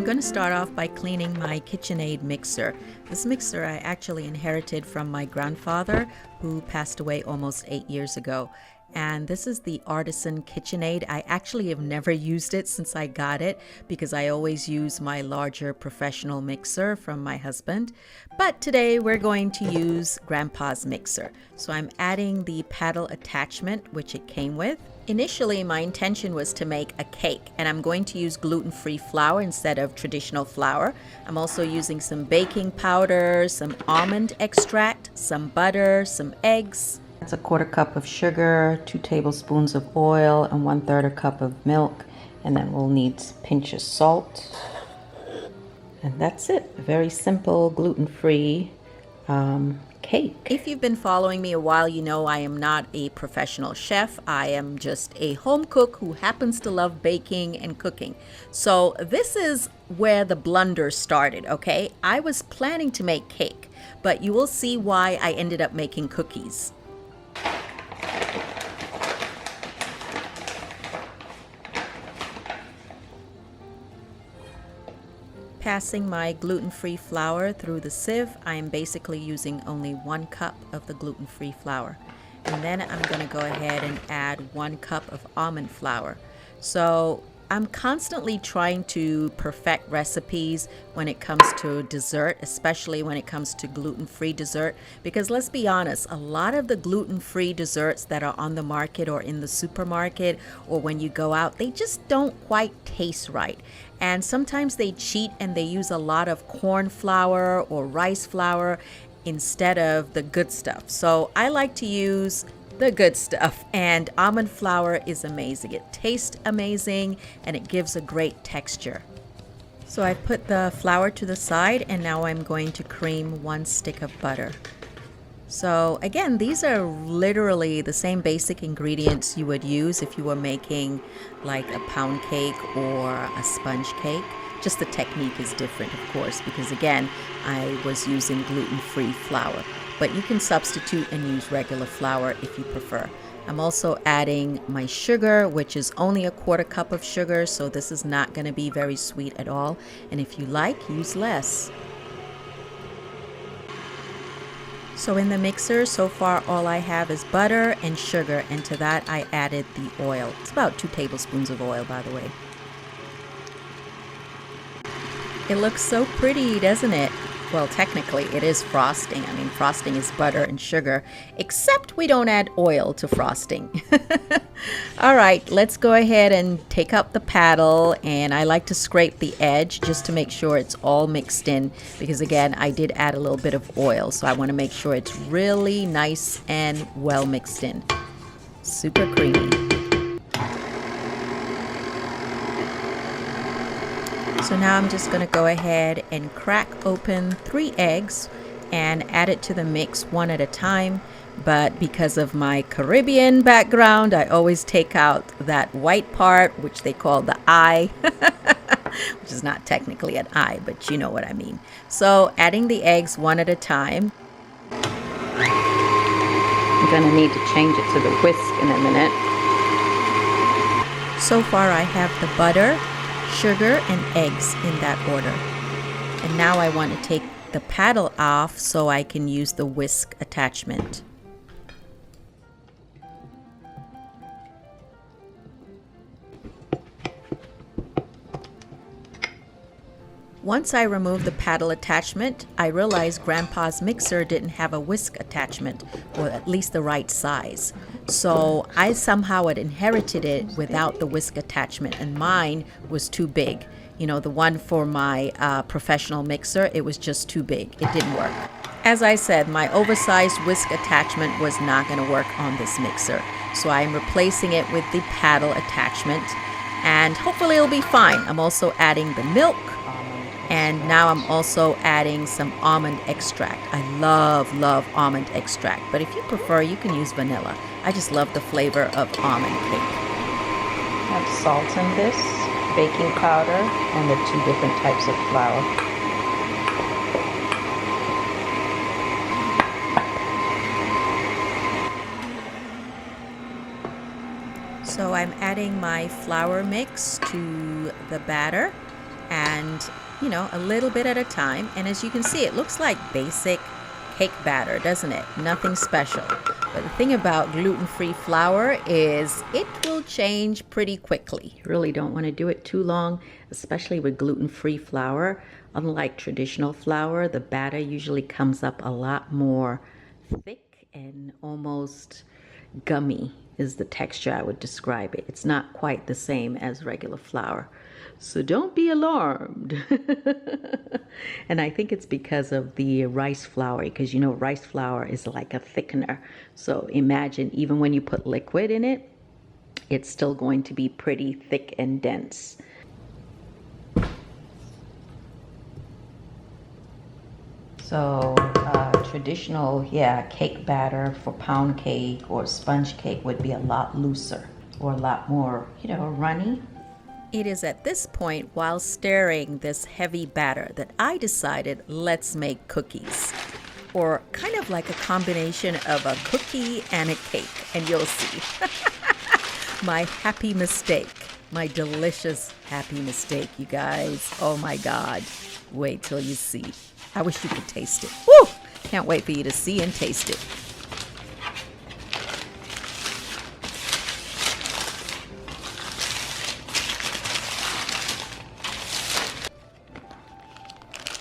going to start off by cleaning my KitchenAid mixer. This mixer I actually inherited from my grandfather, who passed away almost 8 years ago. And this is the Artisan KitchenAid. I actually have never used it since I got it because I always use my larger professional mixer from my husband. But today we're going to use Grandpa's mixer. So I'm adding the paddle attachment, which it came with. Initially, my intention was to make a cake, and I'm going to use gluten-free flour instead of traditional flour. I'm also using some baking powder, some almond extract, some butter, some eggs. That's a 1/4 cup of sugar, 2 tablespoons of oil, and 1/3 cup of milk. And then we'll need a pinch of salt. And that's it. A very simple gluten-free cake. If you've been following me a while, you know I am not a professional chef. I am just a home cook who happens to love baking and cooking. So this is where the blunder started, okay? I was planning to make cake, but you will see why I ended up making cookies. Passing my gluten-free flour through the sieve, I am basically using only 1 cup of the gluten-free flour. And then I'm going to go ahead and add 1 cup of almond flour. So I'm constantly trying to perfect recipes when it comes to dessert, especially when it comes to gluten-free dessert, because let's be honest, a lot of the gluten-free desserts that are on the market or in the supermarket or when you go out, they just don't quite taste right. And sometimes they cheat and they use a lot of corn flour or rice flour instead of the good stuff. So I like to use the good stuff, and almond flour is amazing. It tastes amazing and it gives a great texture. So I put the flour to the side, and now I'm going to cream 1 stick of butter. So again, these are literally the same basic ingredients you would use if you were making like a pound cake or a sponge cake. Just the technique is different, of course, because again, I was using gluten-free flour. But you can substitute and use regular flour if you prefer. I'm also adding my sugar, which is only a 1/4 cup of sugar, so this is not going to be very sweet at all. And if you like, use less. So in the mixer, so far all I have is butter and sugar, and to that I added the oil. It's about 2 tablespoons of oil, by the way. It looks so pretty, doesn't it? Well, technically it is frosting. I mean, frosting is butter and sugar, except we don't add oil to frosting. All right, let's go ahead and take up the paddle, and I like to scrape the edge just to make sure it's all mixed in, because again, I did add a little bit of oil, so I want to make sure it's really nice and well mixed in. Super creamy. So now I'm just going to go ahead and crack open 3 eggs and add it to the mix one at a time. But because of my Caribbean background, I always take out that white part, which they call the eye, which is not technically an eye, but you know what I mean. So adding the eggs one at a time. I'm going to need to change it to the whisk in a minute. So far I have the butter, sugar, and eggs in that order. And now I want to take the paddle off so I can use the whisk attachment. Once I removed the paddle attachment, I realized Grandpa's mixer didn't have a whisk attachment, or at least the right size. So I somehow had inherited it without the whisk attachment, and mine was too big. You know, the one for my professional mixer, it was just too big. It didn't work. As I said, my oversized whisk attachment was not going to work on this mixer. So I'm replacing it with the paddle attachment, and hopefully it'll be fine. I'm also adding the milk. And now I'm also adding some almond extract. I love almond extract, but if you prefer, you can use vanilla. I just love the flavor of almond cake. I have salt in this, baking powder, and the 2 different types of flour. So I'm adding my flour mix to the batter. and, you know, a little bit at a time. And as you can see, it looks like basic cake batter, doesn't it? Nothing special. But the thing about gluten-free flour is it will change pretty quickly. You really don't want to do it too long, especially with gluten-free flour. Unlike traditional flour, the batter usually comes up a lot more thick and almost gummy is the texture I would describe it. It's not quite the same as regular flour. So don't be alarmed. And I think it's because of the rice flour, because you know rice flour is like a thickener. So imagine even when you put liquid in it, it's still going to be pretty thick and dense. So traditional, cake batter for pound cake or sponge cake would be a lot looser or a lot more, runny. It is at this point, while stirring this heavy batter, that I decided let's make cookies. Or kind of like a combination of a cookie and a cake, and you'll see. My happy mistake, my delicious happy mistake, you guys. Oh my God, wait till you see. I wish you could taste it. Woo! Can't wait for you to see and taste it.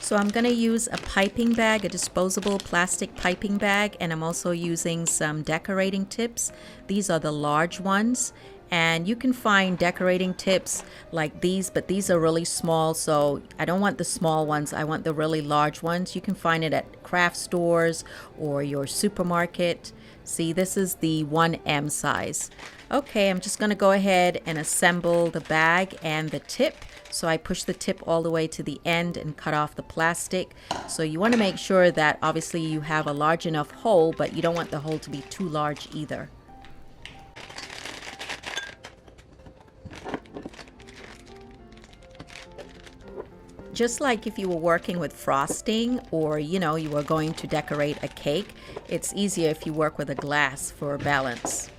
So I'm going to use a piping bag, a disposable plastic piping bag, and I'm also using some decorating tips. These are the large ones, and you can find decorating tips like these, but these are really small, so I don't want the small ones. I want the really large ones. You can find it at craft stores or your supermarket. See, this is the 1M size. Okay, I'm just going to go ahead and assemble the bag and the tip. So I push the tip all the way to the end and cut off the plastic. So you want to make sure that obviously you have a large enough hole, but you don't want the hole to be too large either. Just like if you were working with frosting or, you were going to decorate a cake, it's easier if you work with a glass for balance.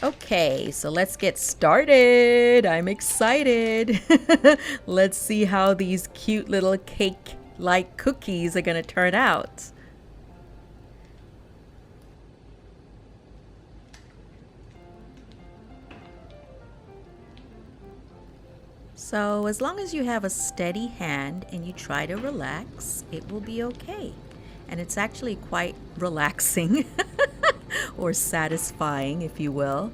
Okay, so let's get started. I'm excited. Let's see how these cute little cake-like cookies are going to turn out. So as long as you have a steady hand and you try to relax, it will be okay. And it's actually quite relaxing or satisfying, if you will.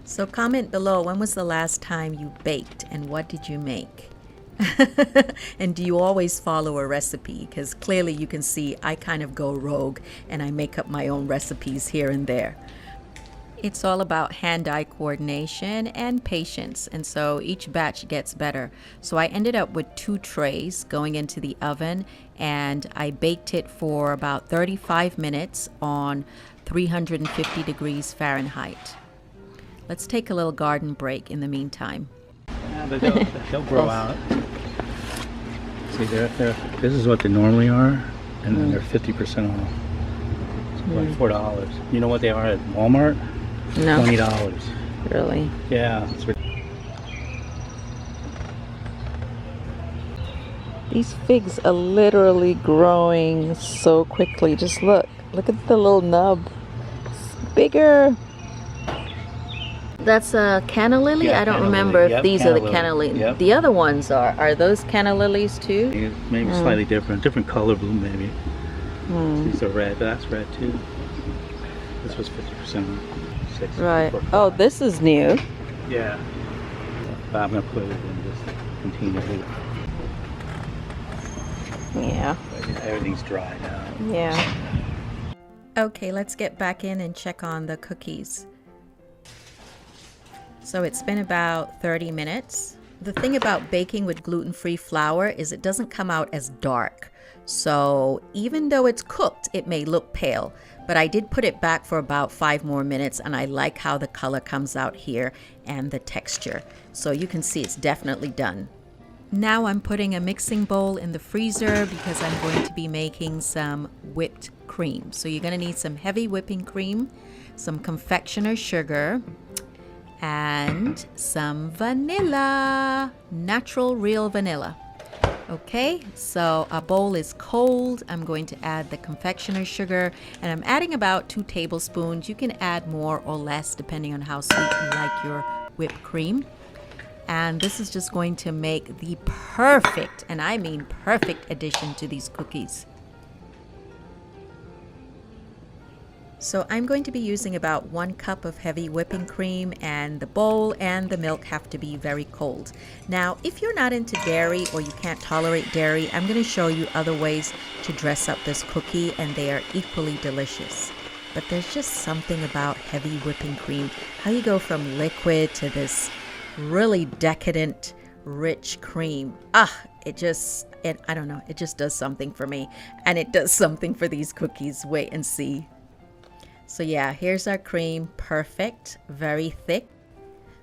So comment below, when was the last time you baked and what did you make? And do you always follow a recipe? Because clearly you can see I kind of go rogue and I make up my own recipes here and there. It's all about hand-eye coordination and patience, and so each batch gets better. So I ended up with 2 trays going into the oven, and I baked it for about 35 minutes on 350 degrees Fahrenheit. Let's take a little garden break in the meantime. Yeah, but they'll grow out. See, this is what they normally are, and then they're 50% off. It's like $4. You know what they are at Walmart? No. $20. Really? Yeah. These figs are literally growing so quickly. Just look at the little nub. It's bigger. That's a canna lily? Yeah, I don't canna remember lily. if Yep, these canna are the lily. canna lilies. Yep. The other ones are those canna lilies too? Maybe slightly different color blue maybe. These are red, but that's red too. This was 50% off. Right. Oh, this is new. Yeah. But I'm gonna put it in this container here. Yeah. Everything's dry now. Yeah. Okay, let's get back in and check on the cookies. So it's been about 30 minutes. The thing about baking with gluten-free flour is it doesn't come out as dark. So even though it's cooked, it may look pale. But I did put it back for about 5 more minutes, and I like how the color comes out here and the texture. So you can see it's definitely done. Now I'm putting a mixing bowl in the freezer because I'm going to be making some whipped cream. cream. So you're going to need some heavy whipping cream, some confectioner's sugar, and some vanilla, natural real vanilla. Okay, so our bowl is cold. I'm going to add the confectioner's sugar, and I'm adding about 2 tablespoons. You can add more or less depending on how sweet you like your whipped cream. And this is just going to make the perfect, and I mean perfect, addition to these cookies. So I'm going to be using about 1 cup of heavy whipping cream, and the bowl and the milk have to be very cold. Now, if you're not into dairy or you can't tolerate dairy, I'm going to show you other ways to dress up this cookie, and they are equally delicious. But there's just something about heavy whipping cream, how you go from liquid to this really decadent, rich cream. I don't know, it just does something for me, and it does something for these cookies. Wait and see. So yeah, here's our cream, perfect, very thick.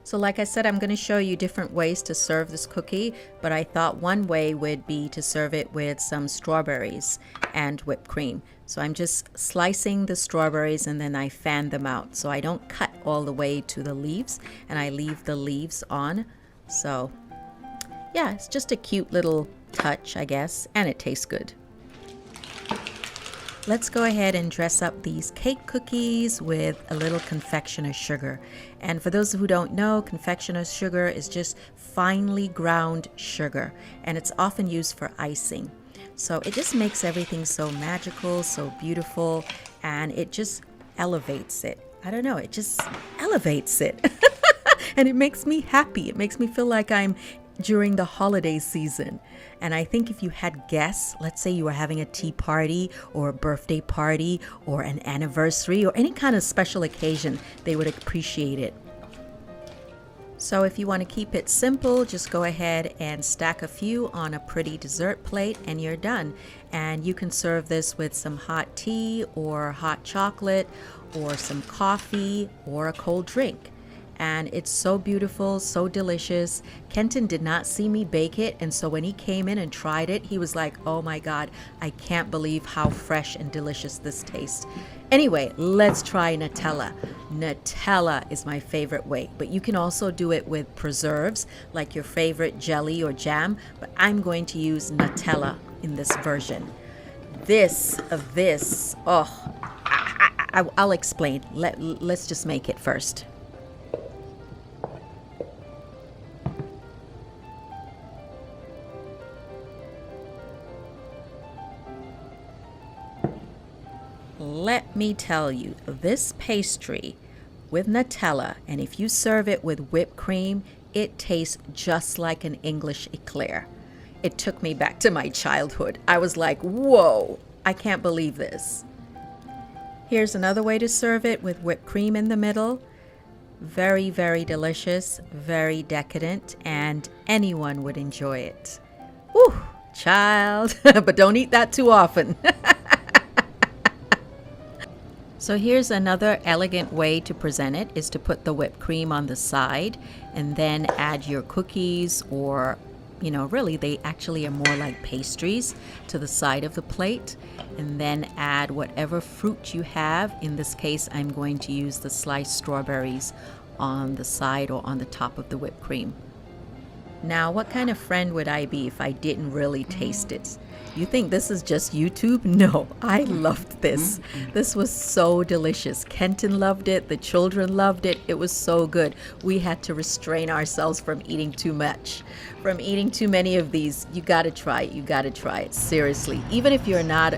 So like I said, I'm going to show you different ways to serve this cookie, but I thought one way would be to serve it with some strawberries and whipped cream. So I'm just slicing the strawberries and then I fan them out. So I don't cut all the way to the leaves, and I leave the leaves on. So yeah, it's just a cute little touch, I guess, and it tastes good. Let's go ahead and dress up these cake cookies with a little confectioner's sugar. And for those who don't know, confectioner's sugar is just finely ground sugar, and it's often used for icing. So it just makes everything so magical, so beautiful, and it just elevates it. I don't know, it just elevates it. And it makes me happy. It makes me feel like I'm during the holiday season. And I think if you had guests, let's say you were having a tea party or a birthday party or an anniversary or any kind of special occasion, they would appreciate it. So if you want to keep it simple, just go ahead and stack a few on a pretty dessert plate and you're done. And you can serve this with some hot tea or hot chocolate or some coffee or a cold drink. And it's so beautiful, so delicious. Kenton did not see me bake it, and so when he came in and tried it, he was like, oh my God, I can't believe how fresh and delicious this tastes. Anyway, let's try Nutella. Nutella is my favorite way, but you can also do it with preserves, like your favorite jelly or jam, but I'm going to use Nutella in this version. I'll explain. Let's just make it first. Let me tell you, this pastry with Nutella, and if you serve it with whipped cream, it tastes just like an English eclair. It took me back to my childhood. I was like, whoa, I can't believe this. Here's another way to serve it with whipped cream in the middle. Very, very delicious, very decadent, and anyone would enjoy it. Whew, child, but don't eat that too often. So here's another elegant way to present it, is to put the whipped cream on the side and then add your cookies, or, you know, really they actually are more like pastries, to the side of the plate, and then add whatever fruit you have. In this case, I'm going to use the sliced strawberries on the side or on the top of the whipped cream. Now, what kind of friend would I be if I didn't really taste it? You think this is just YouTube? No, I loved this. This was so delicious. Kenton loved it. The children loved it. It was so good. We had to restrain ourselves from eating too much, from eating too many of these. You got to try it. You got to try it. Seriously. Even if you're not,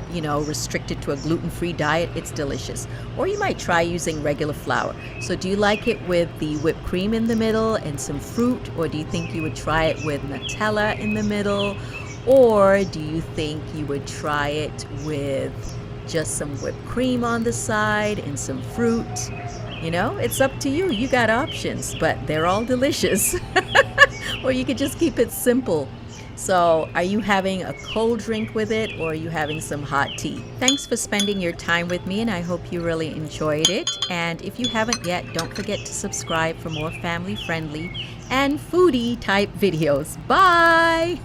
restricted to a gluten-free diet, it's delicious. Or you might try using regular flour. So do you like it with the whipped cream in the middle and some fruit? Or do you think you would try it with Nutella in the middle? Or do you think you would try it with just some whipped cream on the side and some fruit? You know, it's up to you. You got options, but they're all delicious. Or you could just keep it simple. So are you having a cold drink with it, or are you having some hot tea? Thanks for spending your time with me, and I hope you really enjoyed it. And if you haven't yet, don't forget to subscribe for more family-friendly and foodie type videos. Bye!